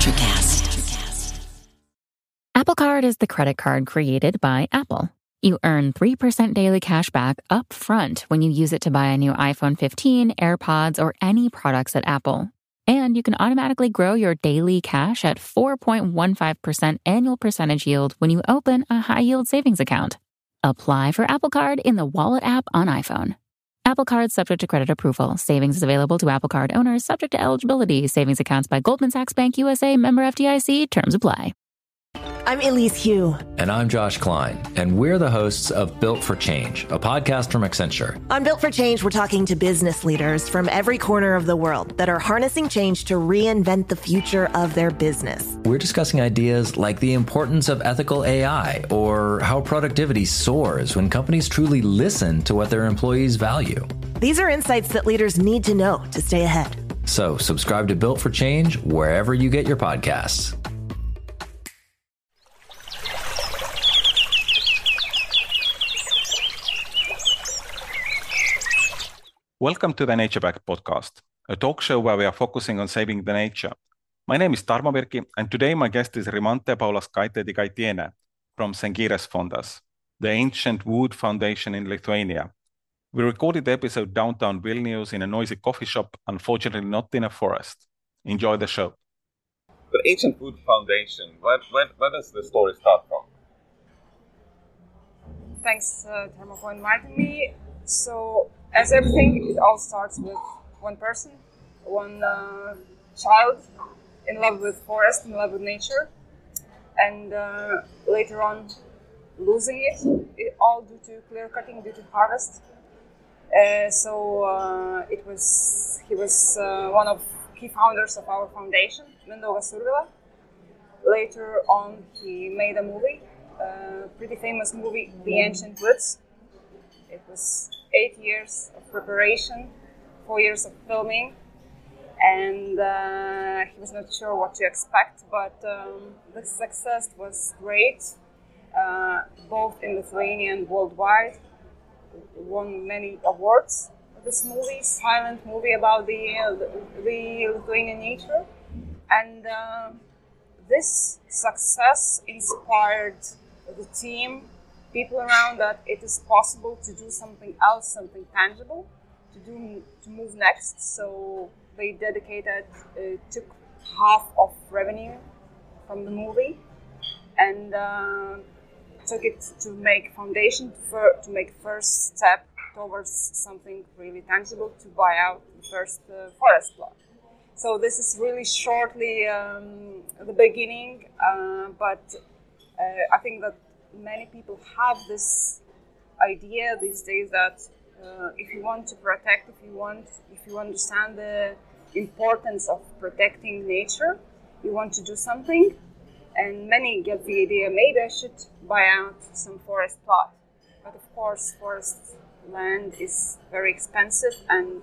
NatureCast. Apple Card is the credit card created by Apple. You earn 3% daily cash back up front when you use it to buy a new iPhone 15, AirPods, or any products at Apple. And you can automatically grow your daily cash at 4.15% annual percentage yield when you open a high-yield savings account. Apply for Apple Card in the Wallet app on iPhone. Apple Card subject to credit approval. Savings is available to Apple Card owners subject to eligibility. Savings accounts by Goldman Sachs Bank USA, member FDIC. Terms apply. I'm Elise Hu. And I'm Josh Klein, and we're the hosts of Built for Change, a podcast from Accenture. On Built for Change, we're talking to business leaders from every corner of the world that are harnessing change to reinvent the future of their business. We're discussing ideas like the importance of ethical AI or how productivity soars when companies truly listen to what their employees value. These are insights that leaders need to know to stay ahead. So subscribe to Built for Change wherever you get your podcasts. Welcome to the Nature Back podcast, a talk show where we are focusing on saving the nature. My name is Tarmo Virki, and today my guest is Rimante Paulaskaite di Kaitiene from Sengire's Fondas, the ancient wood foundation in Lithuania. We recorded the episode downtown Vilnius in a noisy coffee shop, unfortunately not in a forest. Enjoy the show. The ancient wood foundation, where does the story start from? Thanks, Tarmo, for inviting me. So, as everything, it all starts with one person, one child in love with forest, in love with nature, and later on losing it all due to clear cutting, due to harvest. He was one of key founders of our foundation, Mindaugas Survila. Later on, he made a movie, pretty famous movie, The Ancient Woods. It was 8 years of preparation, 4 years of filming, and he was not sure what to expect, but the success was great, both in Lithuania and worldwide. Won many awards for this movie, silent movie about the Lithuanian nature, and this success inspired the team, people around, that it is possible to do something else, something tangible, to move next. So they took half of revenue from the movie and took it to make foundation, to make first step towards something really tangible, to buy out the first forest plot. So this is really shortly the beginning, but I think that many people have this idea these days that if you want to protect, if you understand the importance of protecting nature, you want to do something, and many get the idea, maybe I should buy out some forest plot. But of course, forest land is very expensive, and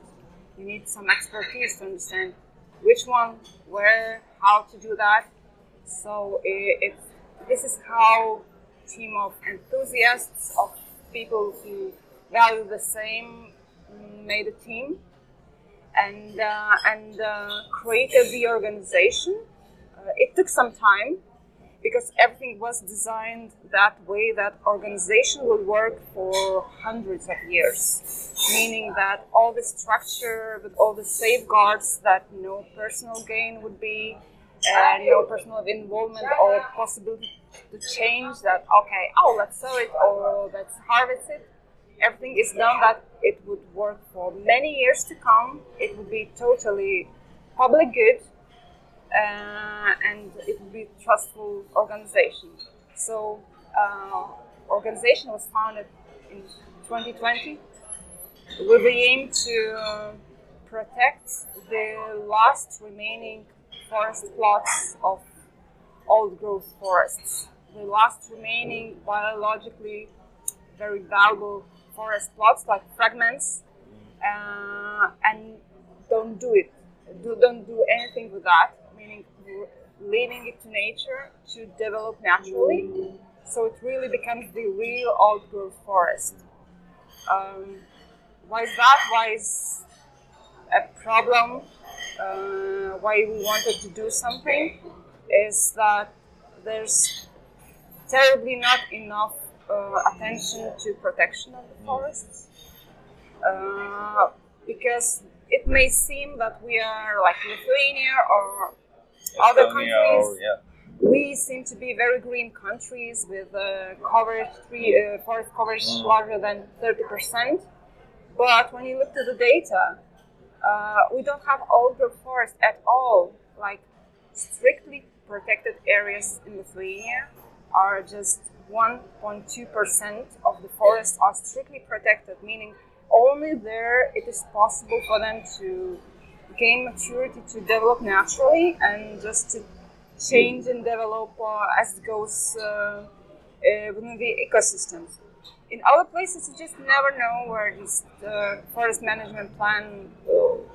you need some expertise to understand which one, where, how to do that. So this is how team of enthusiasts, of people who value the same, made a team and created the organization. It took some time because everything was designed that way that organization will work for hundreds of years, meaning that all the structure with all the safeguards, that no personal gain would be, no personal involvement or possibility to change that, let's sell it or let's harvest it. Everything is done that it would work for many years to come. It would be totally public good, and it would be a trustful organization. So, organization was founded in 2020 with the aim to protect the last remaining forest plots of old growth forests, the last remaining biologically very valuable forest plots like fragments, and don't do anything with that, meaning leaving it to nature to develop naturally, so it really becomes the real old growth forest. Why is that? Why is a problem? Why we wanted to do something? is that there's terribly not enough attention to protection of the forests, because it may seem that we are like Lithuania or other countries. We seem to be very green countries with forest coverage larger than 30%. But when you look to the data, we don't have old-growth forest at all. Like strictly protected areas in Lithuania are just 1.2% of the forests are strictly protected, meaning only there it is possible for them to gain maturity, to develop naturally, and just to change and develop as it goes within the ecosystems. In other places, you just never know where this forest management plan will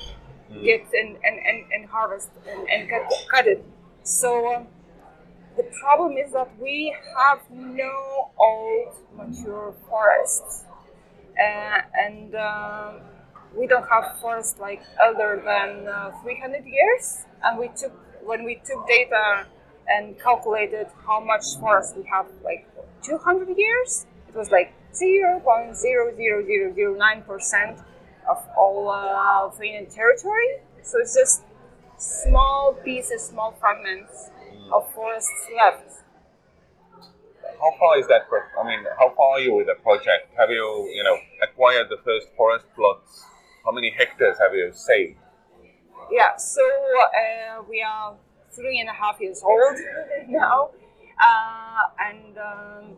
get and harvest and cut it. So the problem is that we have no old mature forests, and we don't have forests like older than 300 years. And when we took data and calculated how much forest we have, like 200 years, it was like 0.00009% of all Lithuanian territory. So it's just small pieces, small fragments of forests left. How far is that? How far are you with the project? Have you, acquired the first forest plots? How many hectares have you saved? Yeah, so we are 3.5 years old now. And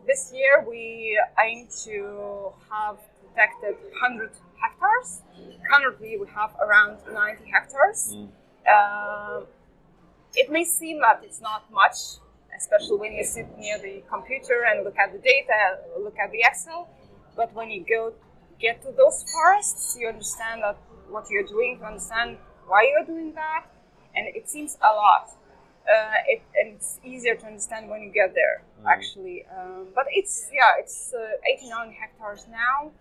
this year we aim to have protected 100 hectares. Currently we have around 90 hectares. It may seem that it's not much, especially when you sit near the computer and look at the data, look at the Excel. But when you get to those forests, you understand that what you're doing, to understand why you're doing that, and it seems a lot. And it's easier to understand when you get there, actually. But it's 89 hectares now,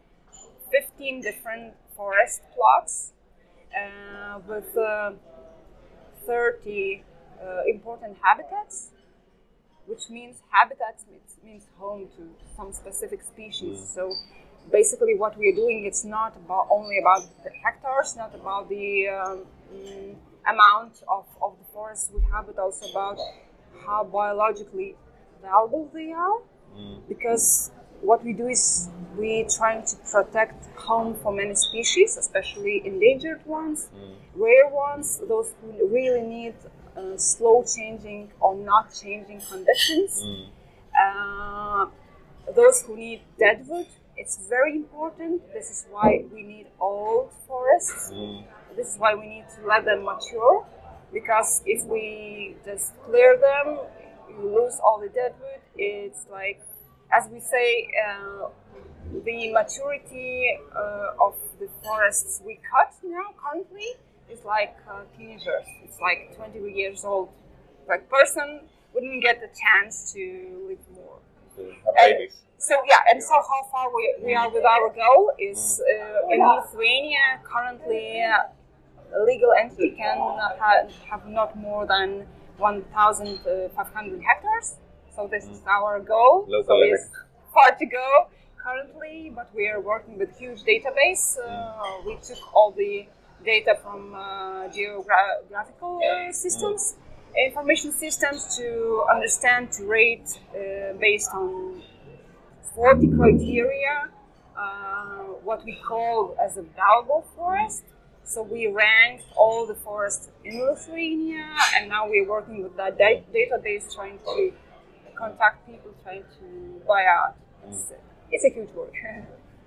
15 different forest plots with 30 important habitats, which means means home to some specific species. So basically what we're doing, it's not only about the hectares, not about the amount of the forests we have, but also about how biologically valuable they are. Because what we do is we trying to protect home for many species, especially endangered ones, rare ones, those who really need slow changing or not changing conditions, those who need deadwood. It's very important. This is why we need old forests. This is why we need to let them mature, because if we just clear them, you lose all the deadwood. It's like, as we say, the maturity of the forests we cut now currently is like teenagers. It's like 20 years old. Like person wouldn't get the chance to live more. So how far we are with our goal is in Lithuania currently a legal entity can have not more than 1,500 hectares. So this is our goal. So it's far to go currently, but we are working with huge database. We took all the data from geographical systems, information systems, to understand, to rate based on 40 criteria, what we call as a valuable forest. So we ranked all the forests in Lithuania, and now we're working with that database, trying to contact people, trying to buy out. It's a huge work.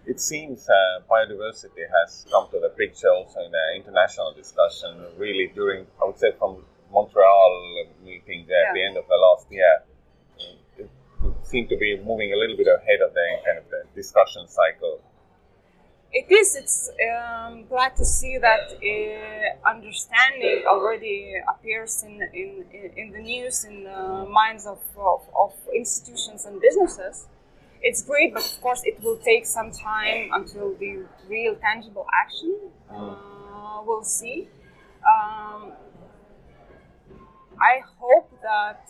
It seems biodiversity has come to the picture also in the international discussion, really during, I would say, from Montreal meeting there at the end of the last year. It seemed to be moving a little bit ahead of the kind of the discussion cycle. It is. It's glad to see that understanding already appears in the news, in the minds of institutions and businesses. It's great, but of course it will take some time until the real tangible action we'll see. I hope that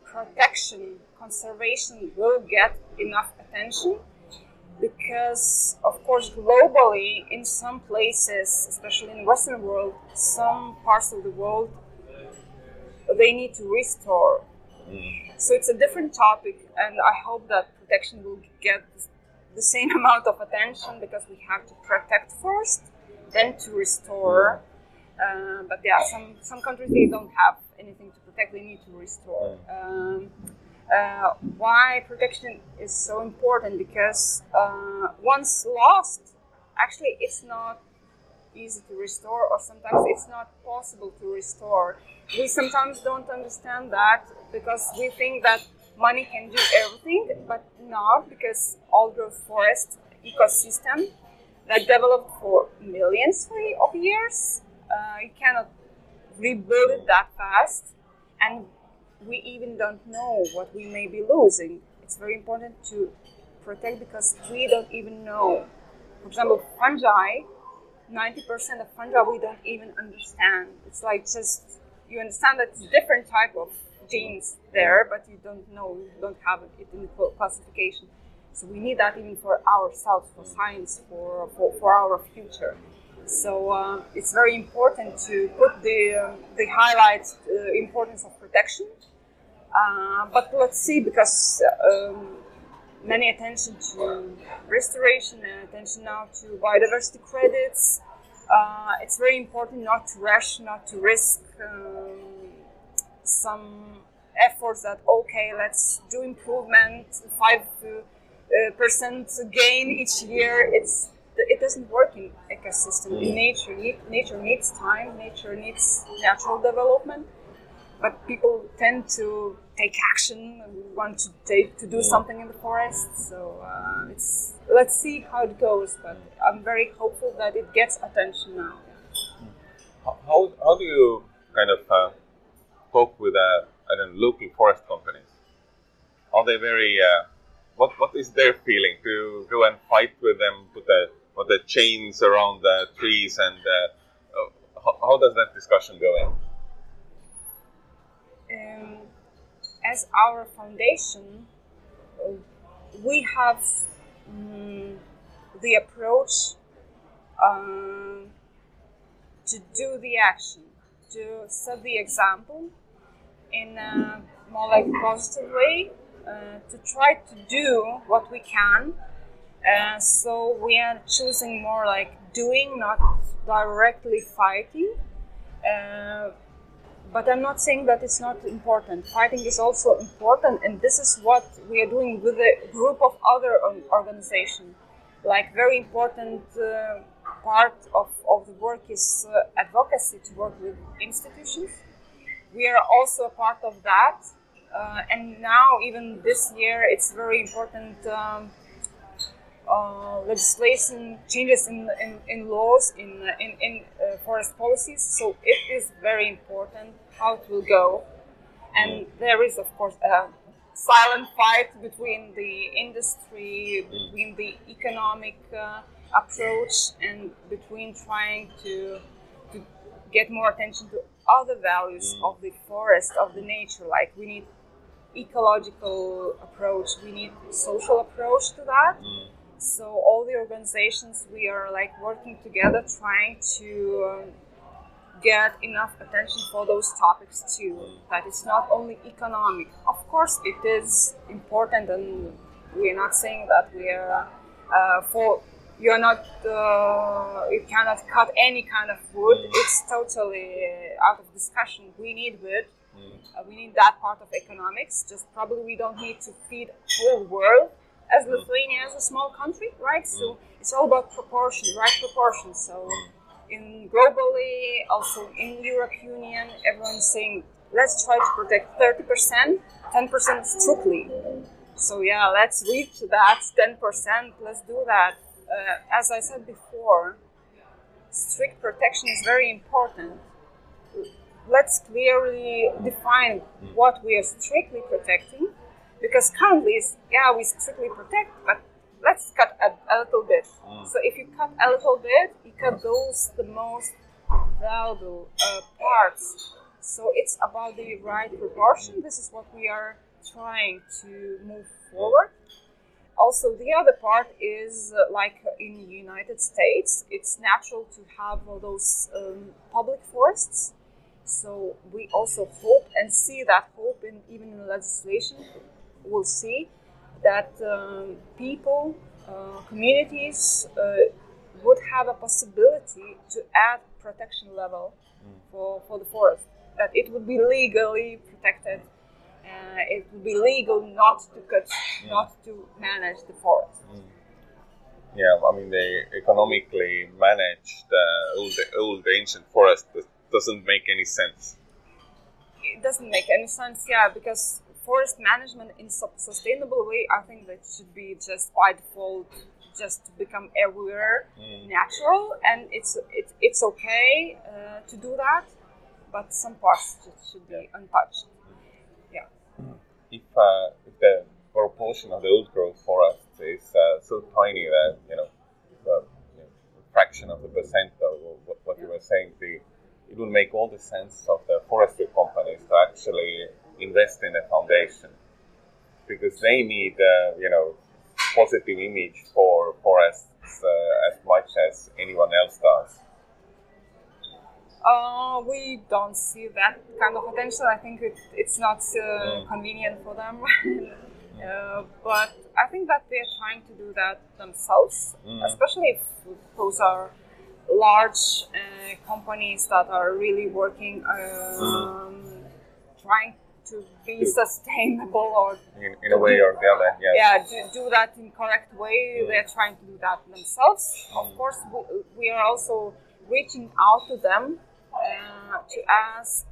protection, conservation will get enough attention, because, of course, globally, in some places, especially in the Western world, some parts of the world, they need to restore. So it's a different topic, and I hope that protection will get the same amount of attention, because we have to protect first, then to restore. But yeah, some countries, they don't have anything to protect, they need to restore. Why protection is so important? Because once lost, actually it's not easy to restore, or sometimes it's not possible to restore. We sometimes don't understand that, because we think that money can do everything, but not, because old growth forest ecosystem that developed for millions of years, you cannot rebuild it that fast, and we even don't know what we may be losing. It's very important to protect, because we don't even know. For example, fungi, 90% of fungi we don't even understand. It's like just, you understand that it's different type of genes there, but you don't know, you don't have it in the classification. So we need that even for ourselves, for science, for our future. So it's very important to put the highlights, the importance of protection. But let's see, because many attention to restoration and attention now to biodiversity credits. It's very important not to rush, not to risk some efforts that, okay, let's do improvement, 5% gain each year. It doesn't work in ecosystem. In nature, nature needs time, nature needs natural development, but people tend to take action and want to do something in the forest. So let's see how it goes, but I'm very hopeful that it gets attention now. How do you kind of talk with local forest companies? Are they very what is their feeling to go and fight with them, put the chains around the trees, and how does that discussion go? As our foundation, we have the approach to do the action, to set the example in a more like positive way, to try to do what we can. So we are choosing more like doing, not directly fighting. But I'm not saying that it's not important. Fighting is also important, and this is what we are doing with a group of other organizations. Like, very important part of the work is advocacy, to work with institutions. We are also a part of that. And now, even this year, it's very important legislation changes in laws, in forest policies. So it is very important how it will go. And there is, of course, a silent fight between the industry, between the economic approach, and between trying to get more attention to other values of the forest, of the nature. Like, we need ecological approach, we need social approach to that. So all the organizations, we are like working together, trying to get enough attention for those topics too. That it's not only economic. Of course, it is important, and we are not saying that we are you are not, you cannot cut any kind of wood. It's totally out of discussion. We need wood. We need that part of economics. Just probably we don't need to feed whole world. As Lithuania is a small country, right? So it's all about proportion, right proportion. So in globally, also in European Union, everyone's saying, let's try to protect 30%, 10% strictly. So yeah, let's reach that 10%, let's do that. As I said before, strict protection is very important. Let's clearly define what we are strictly protecting, because currently, we strictly protect, but let's cut a little bit. So if you cut a little bit, you cut the most valuable parts So it's about the right proportion. This is what we are trying to move forward. Also, the other part is like in the United States, it's natural to have all those public forests. So we also hope and see that hope in even in legislation. We'll see that people, communities would have a possibility to add protection level for the forest. That it would be legally protected. It would be legal not to cut, not to manage the forest. Yeah, I mean, they economically manage the old ancient forest. Doesn't make any sense. It doesn't make any sense, yeah, because forest management in sustainable way, I think that should be just by default, just to become everywhere natural, and it's okay to do that, but some parts should be untouched. Yeah. If the proportion of the old growth forest is so tiny that the fraction of the percent of what you were saying, it would make all the sense of the forestry companies to actually invest in a foundation, because they need positive image for forests as much as anyone else does. We don't see that kind of potential. I think it's not convenient for them. But I think that they're trying to do that themselves, especially if those are large companies that are really working, trying to be sustainable or in a way or the other. Yes. Yeah, to do that in correct way. They're trying to do that themselves. Of course, we are also reaching out to them to ask,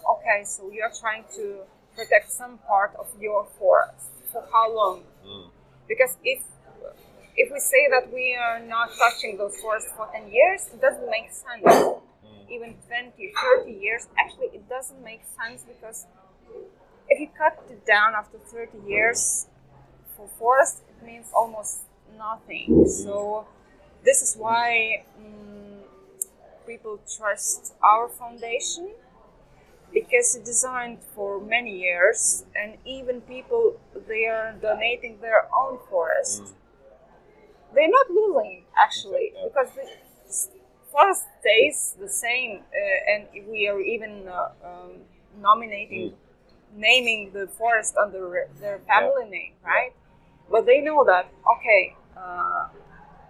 okay, so you're trying to protect some part of your forest. For how long? Because if we say that we are not touching those forests for 10 years, it doesn't make sense. Even 20, 30 years, actually it doesn't make sense, because if you cut it down after 30 years for forest, it means almost nothing. So this is why people trust our foundation, because it's designed for many years, and even people, they are donating their own forest. They're not losing, actually, because the forest stays the same, and we are even naming the forest under their family name, right? But they know that, okay,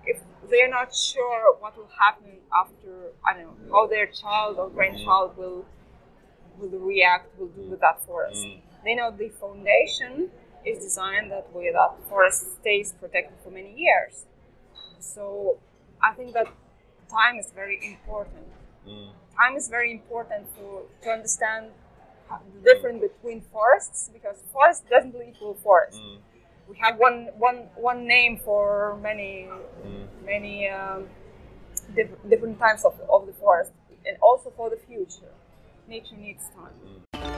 if they're not sure what will happen after, I don't know, how their child or grandchild will react, will do with that forest. They know the foundation is designed that way, that forest stays protected for many years. So I think that time is very important. Time is very important to understand the difference between forests, because forest doesn't equal forest. We have one name for many different types of the forest, and also for the future. Nature needs time.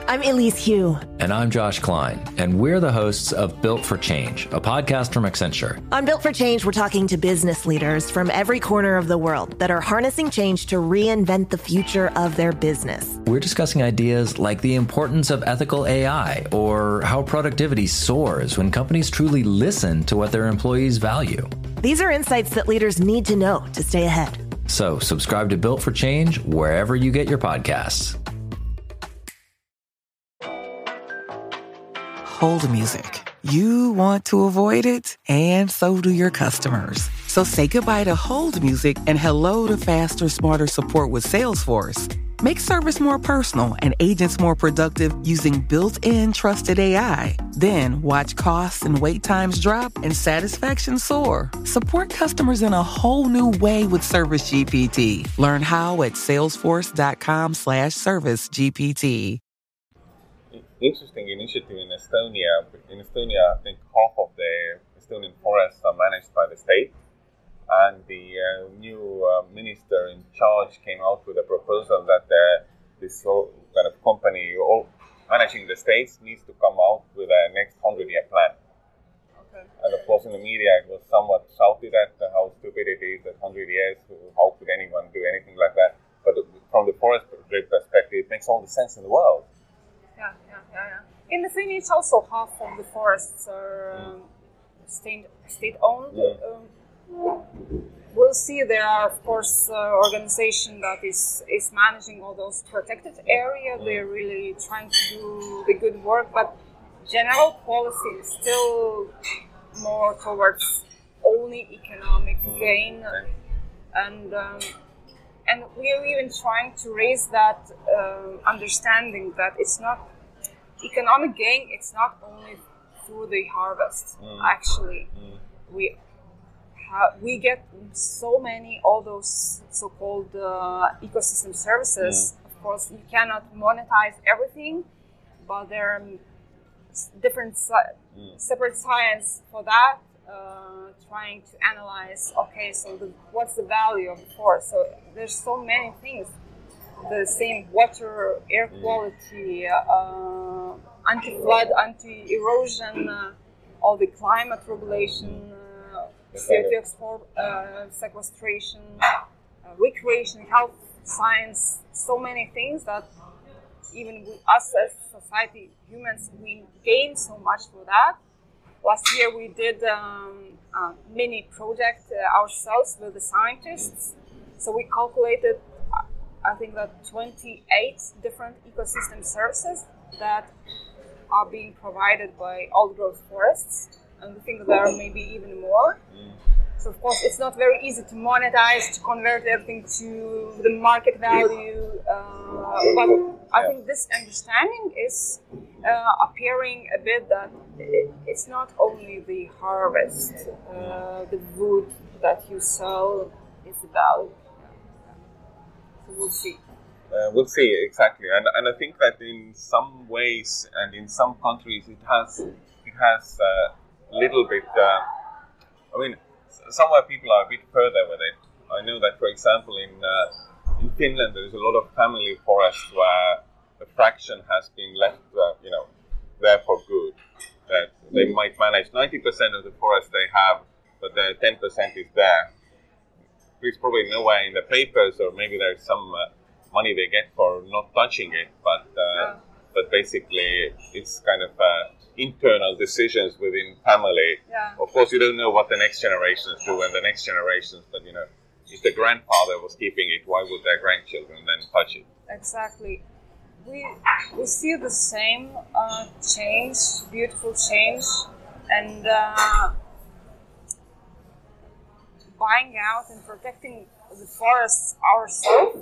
I'm Elise Hugh. And I'm Josh Klein, and we're the hosts of Built for Change, a podcast from Accenture. On Built for Change, we're talking to business leaders from every corner of the world that are harnessing change to reinvent the future of their business. We're discussing ideas like the importance of ethical AI, or how productivity soars when companies truly listen to what their employees value. These are insights that leaders need to know to stay ahead. So subscribe to Built for Change wherever you get your podcasts. Hold music. You want to avoid it, and so do your customers. So say goodbye to hold music and hello to faster, smarter support with Salesforce. Make service more personal and agents more productive using built-in trusted AI. Then watch costs and wait times drop and satisfaction soar. Support customers in a whole new way with Service GPT. Learn how at salesforce.com/servicegpt. Interesting initiative in Estonia. In Estonia, I think half of the Estonian forests are managed by the state, and the new minister in charge came out with a proposal that this kind of company managing the states needs to come out with a next 100-year plan. Okay. And of course, in the media, it was somewhat shouted at how stupid it is that 100 years, how could anyone do anything like that? But from the forestry perspective, it makes all the sense in the world. Yeah. In Lithuania, it's also half of the forests are state-owned. We'll see there are, of course, organization that is managing all those protected areas. They're really trying to do the good work, but general policy is still more towards only economic gain, and we're even trying to raise that understanding that it's not economic gain. It's not only through the harvest. Actually, we get so many all those so-called ecosystem services. Of course, you cannot monetize everything, but there are different separate science for that, trying to analyze, okay, so what's the value of the forest? So there's so many things. The same water, air quality, anti-flood, anti-erosion, all the climate regulation, CO2 sequestration, recreation, health, science, so many things that even us as society, humans, we gain so much for that. Last year we did a mini project ourselves with the scientists. So we calculated, I think that 28 different ecosystem services that are being provided by old growth forests. And we think there are maybe even more. So of course it's not very easy to monetize, to convert everything to the market value. But I think this understanding is appearing a bit that it's not only the harvest, the wood that you sell is the value. So we'll see. We'll see, exactly. And I think that in some ways and in some countries it has a little bit, I mean, somewhere people are a bit further with it. I know that, for example, in Finland there is a lot of family forests where a fraction has been left, there for good. That they might manage 90% of the forest they have, but the 10% is there. It's probably nowhere in the papers, or maybe there's some money they get for not touching it, but basically it's kind of internal decisions within family. Of course, you don't know what the next generations do and the next generations, but if the grandfather was keeping it, why would their grandchildren then touch it? Exactly. We see the same change, beautiful change, and buying out and protecting the forests ourselves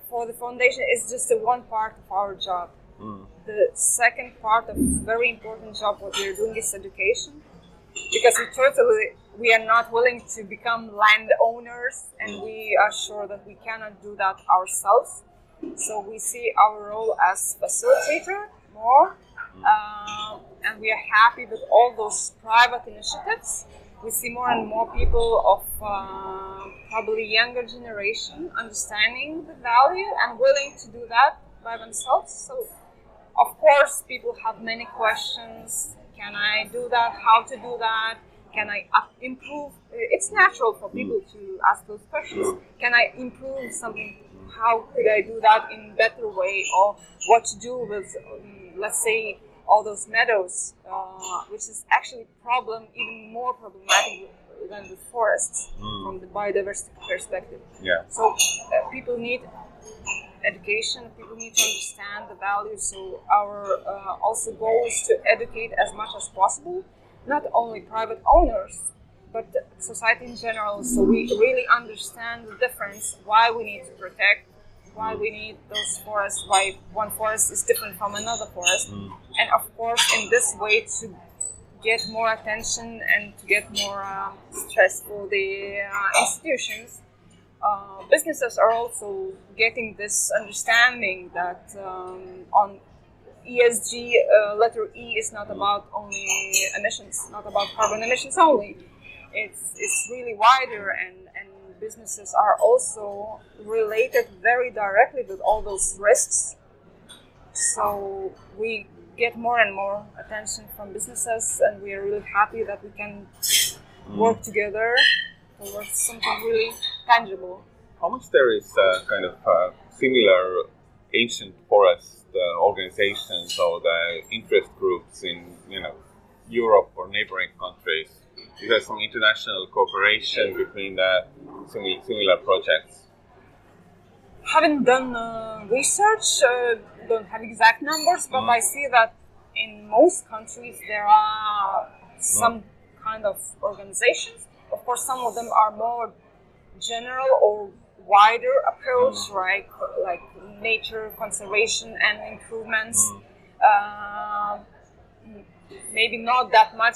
for the foundation is just one part of our job. The second part of very important job what we're doing is education, because we are not willing to become landowners, and we are sure that we cannot do that ourselves. So we see our role as facilitator more, and we are happy with all those private initiatives. We see more and more people of probably younger generation understanding the value and willing to do that by themselves. So of course people have many questions. Can I do that? How to do that? Can I improve? It's natural for people to ask those questions. Can I improve something? How could I do that in a better way? Or what to do with, let's say, all those meadows, which is actually even more problematic than the forests from the biodiversity perspective. So people need education, people need to understand the value. So our also goal is to educate as much as possible, not only private owners, but society in general. So we really understand the difference, why we need to protect, why we need those forests, why one forest is different from another forest. And of course, in this way, to get more attention and to get more stress for the institutions, businesses are also getting this understanding that on ESG, letter E is not about only emissions, not about carbon emissions only. It's really wider, and businesses are also related very directly with all those risks. So we get more and more attention from businesses, and we are really happy that we can work together towards something really tangible. How much there is kind of similar ancient forest organizations or the interest groups in Europe or neighboring countries? Is there some international cooperation between the similar projects? Haven't done research, don't have exact numbers, but I see that in most countries there are some kind of organizations. Of course, some of them are more general or wider approach, right? Like nature conservation and improvements. Maybe not that much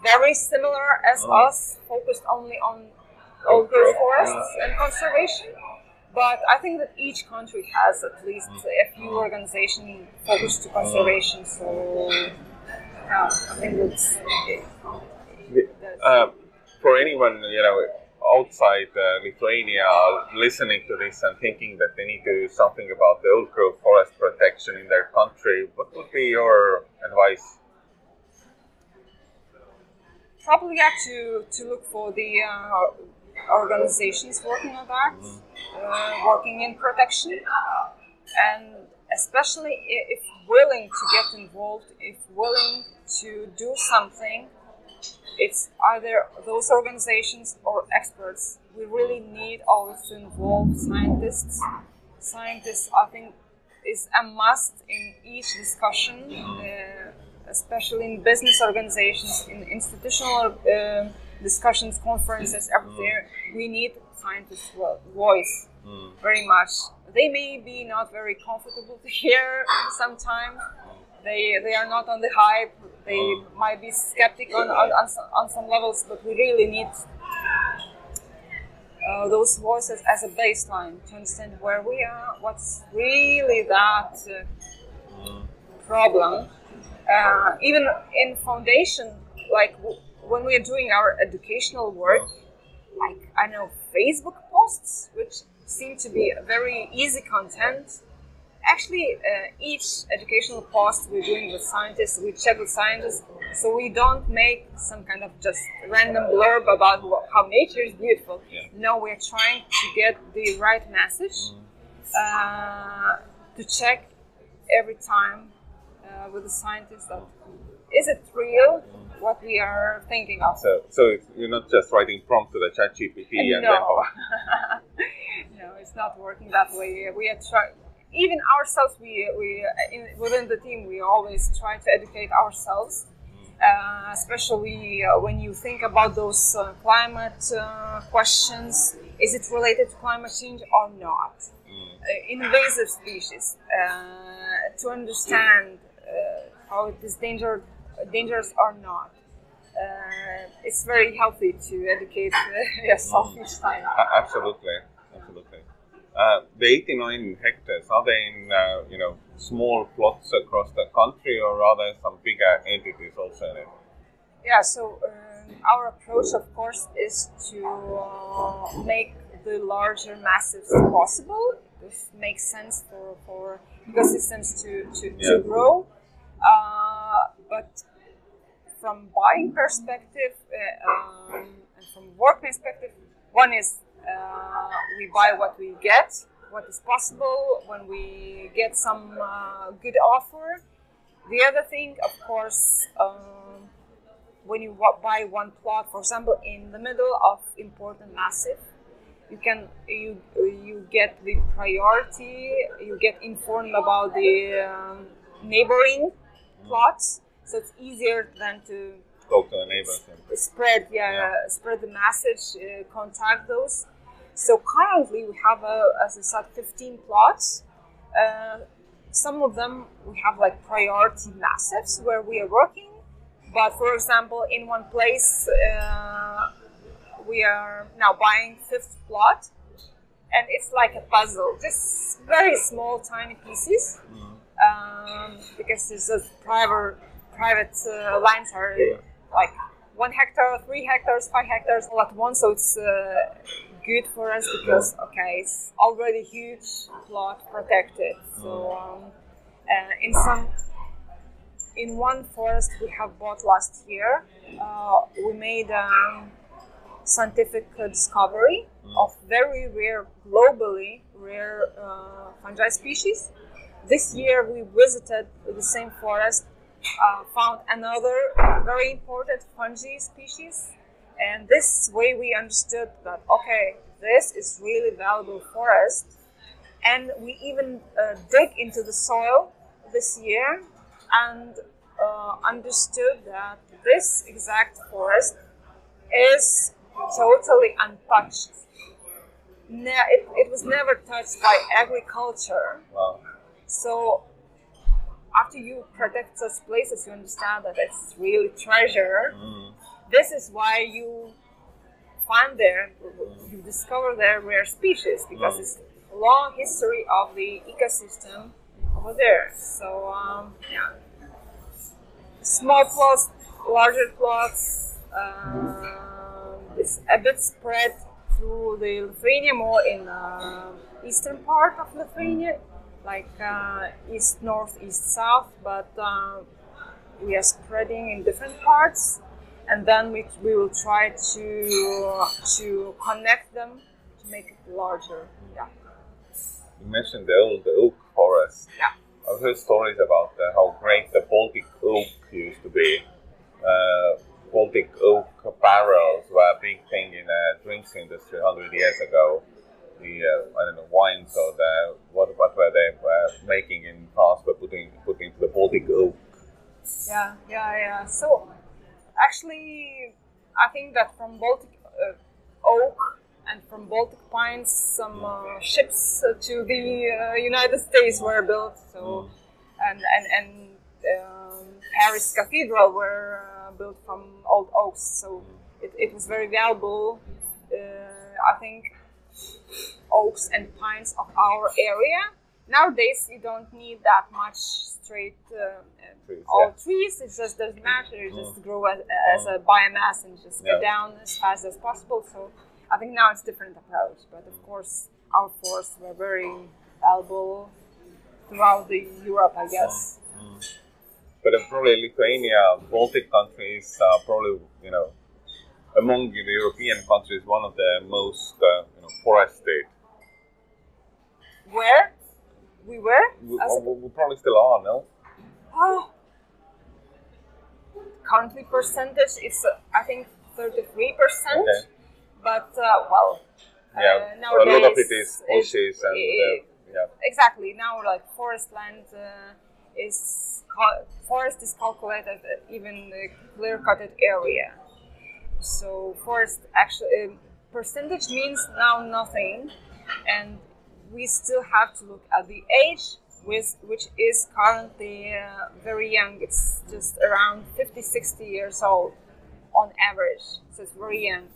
very similar as us, focused only on old growth forests and conservation. But I think that each country has at least a few organizations focused to conservation. So I think that's for anyone outside Lithuania listening to this and thinking that they need to do something about the old growth forest protection in their country, what would be your advice? Probably have to look for the organizations working on that, working in protection, and especially if willing to get involved, if willing to do something, it's either those organizations or experts. We really need always to involve scientists. Scientists, I think, is a must in each discussion, especially in business organizations, in institutional discussions, conferences, everywhere. We need scientists' voice very much. They may be not very comfortable to hear sometimes. They are not on the hype. They might be skeptic on some levels, but we really need those voices as a baseline to understand where we are, what's really that problem. Even in foundation, like when we are doing our educational work, like I know Facebook posts, which seem to be very easy content. Actually, each educational post we're doing with scientists, we check with scientists, so we don't make some kind of just random blurb about how nature is beautiful. No, we're trying to get the right message, to check every time with the scientists that is it real what we are thinking of. So you're not just writing prompt to the ChatGPT and no. then No, it's not working that way. We are trying. Even ourselves, within the team, we always try to educate ourselves, especially when you think about those climate questions. Is it related to climate change or not? Invasive species, to understand how it is dangerous or not. It's very healthy to educate yourself each time. Absolutely. The 89 hectares, are they in small plots across the country, or are there some bigger entities also in it? Yeah, so our approach, of course, is to make the larger massives possible. This makes sense for ecosystems to grow. But from buying perspective and from work perspective, one is we buy what we get, what is possible when we get some good offer. The other thing, of course, when you buy one plot, for example, in the middle of important massive, you get the priority, you get informed about the neighboring plots, so it's easier than to talk to the neighbors. Spread the message, contact those. So currently we have, as I said, 15 plots. Some of them we have like priority massives where we are working. But for example, in one place we are now buying 5th plot, and it's like a puzzle, just very small, tiny pieces, because it's just private lines are like 1 hectare, 3 hectares, 5 hectares all at once. So it's good for us because it's already huge plot protected. So in one forest we have bought last year, we made scientific discovery of very rare, globally rare fungi species. This year we visited the same forest, found another very important fungi species, and this way we understood that, okay, this is really valuable forest. And we even dig into the soil this year and understood that this exact forest is totally untouched. It was never touched by agriculture. Wow. So after you protect such places, you understand that it's really treasure. This is why you find there, you discover there rare species, because it's a long history of the ecosystem over there. So yeah, small plots, larger plots. It's a bit spread through the Lithuania, more in eastern part of Lithuania, like east, north, east, south. But we are spreading in different parts, and then we will try to connect them to make it larger. Yeah. You mentioned the old oak forest. Yeah. I've heard stories about how great the Baltic oak used to be. Baltic oak barrels were a big thing in the drinks industry 100 years ago. The I don't know, wines or what were they making in France, but putting into the Baltic oak. Yeah. So actually, I think that from Baltic oak and from Baltic pines, some ships to the United States were built. So and Paris Cathedral were built from old oaks. So it was very valuable. I think oaks and pines of our area. Nowadays, you don't need that much straight trees. It just doesn't matter. It just grow as a biomass and just get down as fast as possible. So I think now it's a different approach. But of course, our forests were very valuable throughout Europe, I guess. But probably Lithuania, Baltic countries, probably, among the European countries, one of the most forested. Where? We were? We probably still are, no? Oh. Currently percentage is, I think, 33%. Okay. But, nowadays, nowadays... a lot of it is bushes and... Exactly. Now, like, forest land forest is calculated even the clear-cutted area. So forest actually percentage means now nothing, and we still have to look at the age, which is currently very young. It's just around 50-60 years old on average, so it's very young.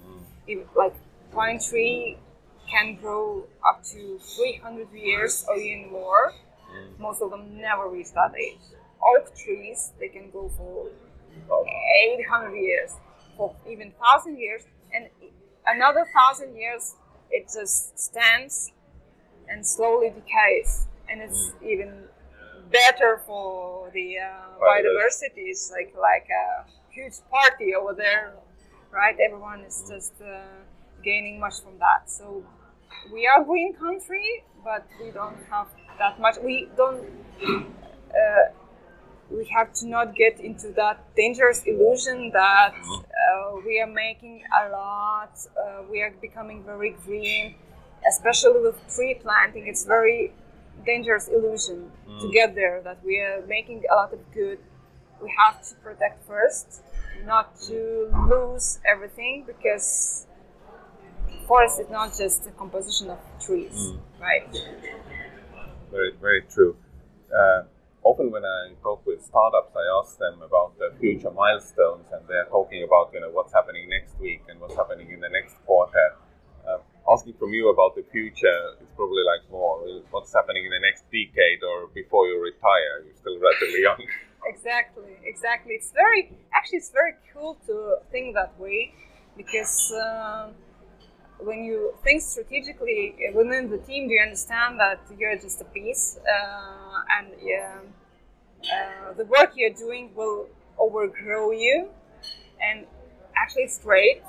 Like pine tree can grow up to 300 years or even more. Most of them never reach that age. Oak trees, they can go for 800 years, for even 1,000 years, and another 1,000 years it just stands and slowly decays, and it's even better for the biodiversity. It's like a huge party over there, right? Everyone is just gaining much from that. So we are a green country, but we don't have that much. We don't. We have to not get into that dangerous illusion that we are making a lot. We are becoming very green, especially with tree planting. It's very dangerous illusion to get there, that we are making a lot of good. We have to protect first, not to lose everything, because forest is not just a composition of trees, right? Very, very true. Often when I talk with startups, I ask them about the future milestones, and they're talking about what's happening next week and what's happening in the next quarter. Asking from you about the future is probably like more what's happening in the next decade or before you retire. You're still relatively young. Exactly. It's very cool to think that way, because when you think strategically within the team, you understand that you're just a piece, and the work you're doing will overgrow you. And actually, it's great.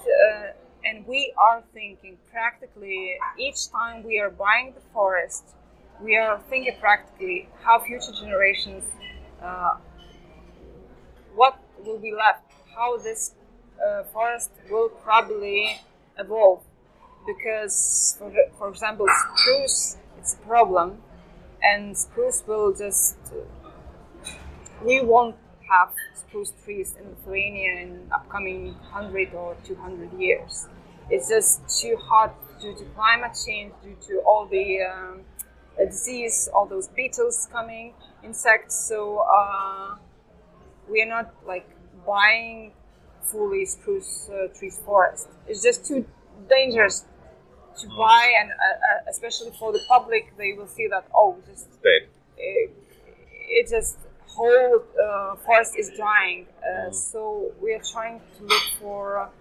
And we are thinking practically, each time we are buying the forest, we are thinking practically how future generations, what will be left, how this forest will probably evolve. Because, for example, spruce, it's a problem, and spruce will just, we won't have spruce trees in Lithuania in upcoming 100 or 200 years. It's just too hot due to climate change, due to all the disease, all those beetles coming, insects. So we are not like buying fully spruce trees forest. It's just too dangerous to buy, and especially for the public, they will see that it just whole forest is dying. So we are trying to look for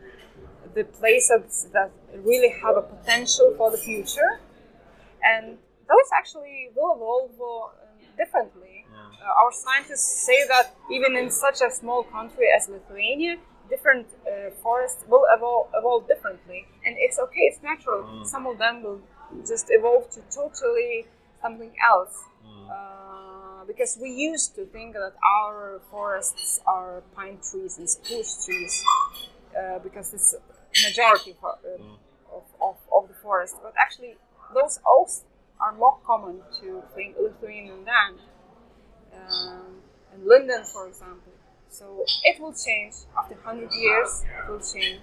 the places that really have a potential for the future, and those actually will evolve differently. Our scientists say that even in such a small country as Lithuania, different forests will evolve differently, and it's okay, it's natural. Some of them will just evolve to totally something else, because we used to think that our forests are pine trees and spruce trees, because it's majority of the forest, but actually those oaks are more common to Lithuanian land, and linden, for example. So it will change. After 100 years, it will change.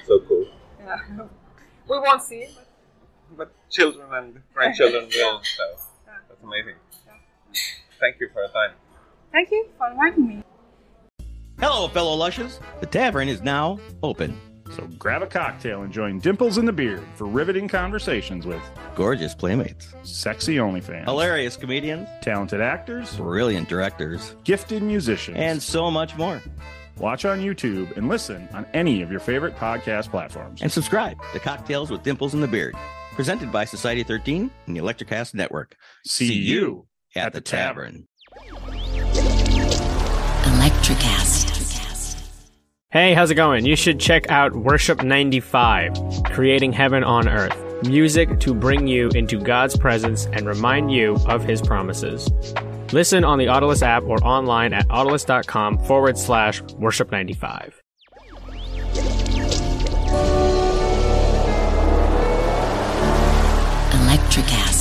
So cool. Yeah. We won't see it. But children and grandchildren will, so that's amazing. Yeah. Thank you for your time. Thank you for inviting me. Hello, fellow Lushes. The tavern is now open. So grab a cocktail and join Dimples in the Beard for riveting conversations with Gorgeous playmates, sexy OnlyFans, hilarious comedians, talented actors, brilliant directors, gifted musicians, and so much more. Watch on YouTube and listen on any of your favorite podcast platforms. And subscribe to Cocktails with Dimples in the Beard, presented by Society 13 and the Electricast Network. See you at the tavern. Electricast. Hey, how's it going? You should check out Worship 95, Creating Heaven on Earth. Music to bring you into God's presence and remind you of His promises. Listen on the Audiolist app or online at audiolist.com/worship95. Electricast.